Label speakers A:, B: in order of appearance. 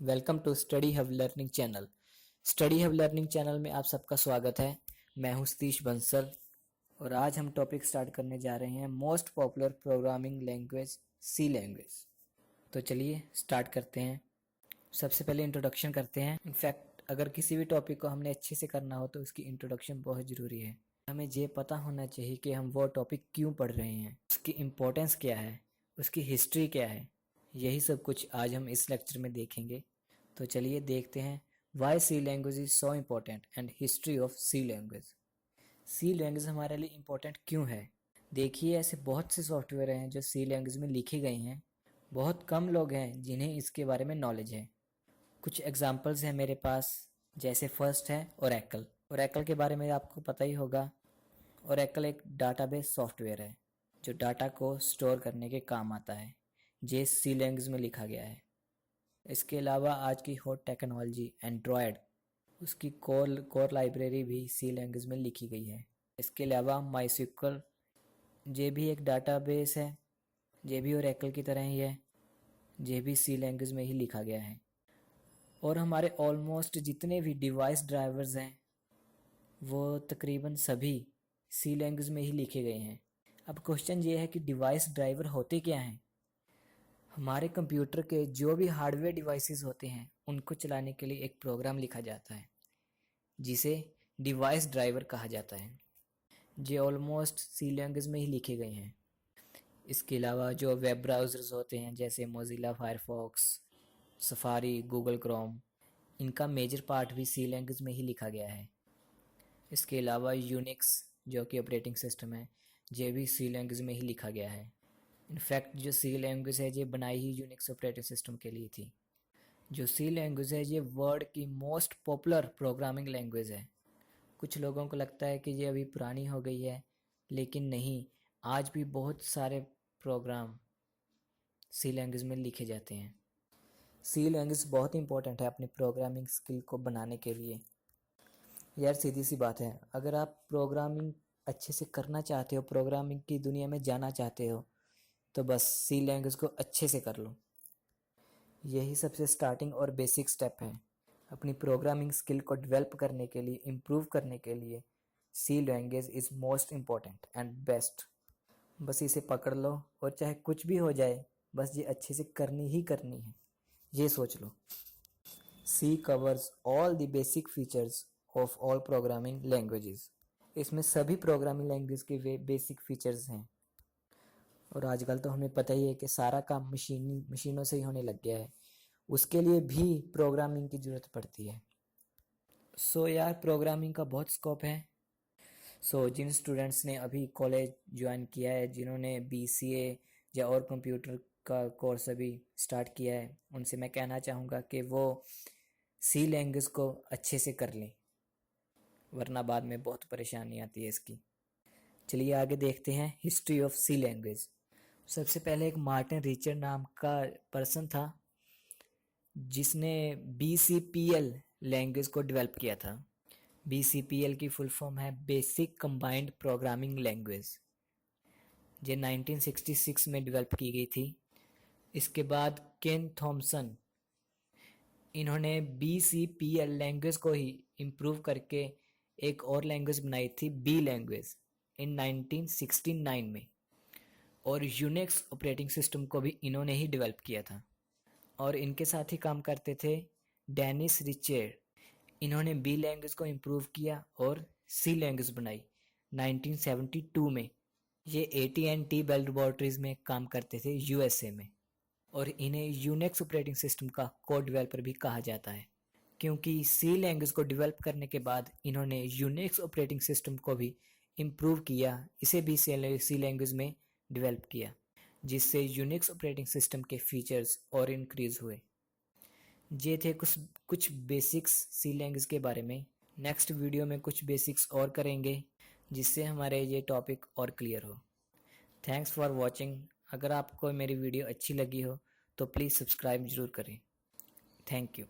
A: Welcome to study hub learning channel. Study hub learning channel में आप सबका स्वागत है। मैं हूं सतीश बंसल और आज हम टॉपिक स्टार्ट करने जा रहे हैं most popular programming language C language. तो चलिए स्टार्ट करते हैं। सबसे पहले इंट्रोडक्शन करते हैं। इनफैक्ट अगर किसी भी टॉपिक को हमने अच्छे से करना हो तो उसकी इंट्रोडक्शन बहुत ज़रूरी है। हमें ये पता होना चाहिए कि हम वो टॉपिक क्यों पढ़ रहे हैं, उसकी इम्पोर्टेंस क्या है, उसकी हिस्ट्री क्या है। यही सब कुछ आज हम इस लेक्चर में देखेंगे। तो चलिए देखते हैं why C language is so important and history of C language. C language हमारे लिए इम्पोर्टेंट क्यों है? देखिए, ऐसे बहुत से सॉफ्टवेयर हैं जो सी लैंग्वेज में लिखे गए हैं। बहुत कम लोग हैं जिन्हें इसके बारे में नॉलेज है। कुछ एग्जांपल्स हैं मेरे पास, जैसे फर्स्ट है ओरेकल। ओरेकल के बारे में आपको पता ही होगा। ओरेकल एक डाटाबेस सॉफ्टवेयर है जो डाटा को स्टोर करने के काम आता है। ये सी लैंग्वेज में लिखा गया है। इसके अलावा आज की हॉट टेक्नोलॉजी एंड्रॉयड, उसकी कोर लाइब्रेरी भी सी लैंग्वेज में लिखी गई है। इसके अलावा माईस्क्यूएल, ये भी एक डाटाबेस है, ये भी ओरेकल की तरह ही है, ये भी सी लैंग्वेज में ही लिखा गया है। और हमारे ऑलमोस्ट जितने भी डिवाइस ड्राइवर्स हैं वो तकरीबन सभी सी लैंग्वेज में ही लिखे गए हैं। अब क्वेश्चन ये है कि डिवाइस ड्राइवर होते क्या हैं? हमारे कंप्यूटर के जो भी हार्डवेयर डिवाइसेस होते हैं उनको चलाने के लिए एक प्रोग्राम लिखा जाता है जिसे डिवाइस ड्राइवर कहा जाता है। ये ऑलमोस्ट सी लैंग्वेज में ही लिखे गए हैं। इसके अलावा जो वेब ब्राउज़र्स होते हैं जैसे Mozilla Firefox, safari, Google Chrome, इनका मेजर पार्ट भी सी लैंग्वेज में ही लिखा गया है। इसके अलावा यूनिक्स जो कि ऑपरेटिंग सिस्टम है, ये भी सी लैंग्वेज में ही लिखा गया है। इनफैक्ट जो सी लैंग्वेज है ये बनाई ही यूनिक्स ऑपरेटिंग सिस्टम के लिए थी। जो सी लैंग्वेज है ये वर्ल्ड की मोस्ट पॉपुलर प्रोग्रामिंग लैंग्वेज है। कुछ लोगों को लगता है कि ये अभी पुरानी हो गई है, लेकिन नहीं, आज भी बहुत सारे प्रोग्राम सी लैंग्वेज में लिखे जाते हैं। सी लैंग्वेज बहुत इंपॉर्टेंट है अपनी प्रोग्रामिंग स्किल को बनाने के लिए। यार सीधी सी बात है, अगर आप प्रोग्रामिंग अच्छे से करना चाहते हो, प्रोग्रामिंग की दुनिया में जाना चाहते हो, तो बस सी लैंग्वेज को अच्छे से कर लो। यही सबसे स्टार्टिंग और बेसिक स्टेप है अपनी प्रोग्रामिंग स्किल को डेवलप करने के लिए, इम्प्रूव करने के लिए। C language is most important and best. बस इसे पकड़ लो और चाहे कुछ भी हो जाए, बस ये अच्छे से करनी ही करनी है, ये सोच लो। C covers all the basic features of all programming languages. इसमें सभी प्रोग्रामिंग लैंग्वेज के बेसिक फीचर्स हैं। और आजकल तो हमें पता ही है कि सारा काम मशीनों से ही होने लग गया है। उसके लिए भी प्रोग्रामिंग की ज़रूरत पड़ती है। सो यार, प्रोग्रामिंग का बहुत स्कोप है। सो जिन स्टूडेंट्स ने अभी कॉलेज ज्वाइन किया है, जिन्होंने बीसीए या और कंप्यूटर का कोर्स अभी स्टार्ट किया है, उनसे मैं कहना चाहूँगा कि वो सी लैंग्वेज को अच्छे से कर लें, वरना बाद में बहुत परेशानी आती है इसकी। चलिए आगे देखते हैं हिस्ट्री ऑफ सी लैंग्वेज। सबसे पहले एक मार्टिन रिचर्ड नाम का पर्सन था जिसने BCPL लैंग्वेज को डेवलप किया था। BCPL की फुल फॉर्म है बेसिक कंबाइंड प्रोग्रामिंग लैंग्वेज। ये 1966 में डेवलप की गई थी। इसके बाद केन थॉमसन, इन्होंने BCPL लैंग्वेज को ही इम्प्रूव करके एक और लैंग्वेज बनाई थी, बी लैंग्वेज, इन 1969 में। और यूनिक्स ऑपरेटिंग सिस्टम को भी इन्होंने ही डेवलप किया था। और इनके साथ ही काम करते थे डेनिस रिचर्ड, इन्होंने बी लैंग्वेज को इम्प्रूव किया और सी लैंग्वेज बनाई 1972 में। ये AT&T बेल लैबोरेटरीज में काम करते थे USA में। और इन्हें यूनिक्स ऑपरेटिंग सिस्टम का को डेवलपर भी कहा जाता है, क्योंकि सी लैंग्वेज को डेवलप करने के बाद इन्होंने यूनिक्स ऑपरेटिंग सिस्टम को भी इम्प्रूव किया, इसे भी सी लैंग्वेज में डेवलप किया, जिससे यूनिक्स ऑपरेटिंग सिस्टम के फीचर्स और इंक्रीज हुए। ये थे कुछ बेसिक्स सी लैंग्वेज के बारे में। नेक्स्ट वीडियो में कुछ बेसिक्स और करेंगे जिससे हमारे ये टॉपिक और क्लियर हो। Thanks for watching. अगर आपको मेरी वीडियो अच्छी लगी हो तो प्लीज़ सब्सक्राइब ज़रूर करें। Thank you.